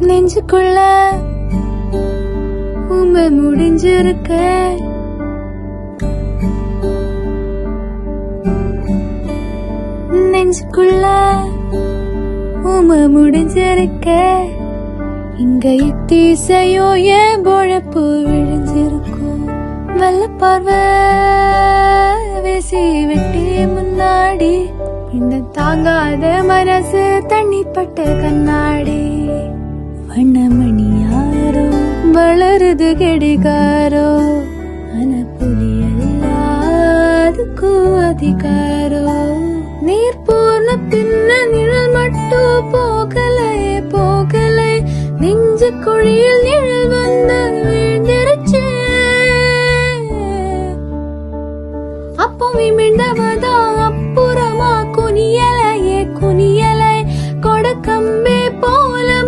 நெஞ்சுக்குள்ள உமை முடிஞ்சிருக்க, நெஞ்சுக்குள்ள உமை முடிஞ்சிருக்க. இங்க இத்தீசையோ ஏன் பொழப்பு விழிஞ்சிருக்கும். வெள்ள பார்வை வீசி வெட்டி முன்னாடி இந்த தாங்காத மனசு தண்ணி பட்ட கண்ணாடி. வண்ணமணி யாரோ வளருது கெடிகாரோ, ஆன புலியல்லாதுக்கு அதிகாரோ. நீர் போன பின்ன நிழல் மட்டும் போகலை போகலை, நெஞ்சு குழியில் நிழல் வந்து வீழ்ந்திருச்சு. அப்போ மீண்டவ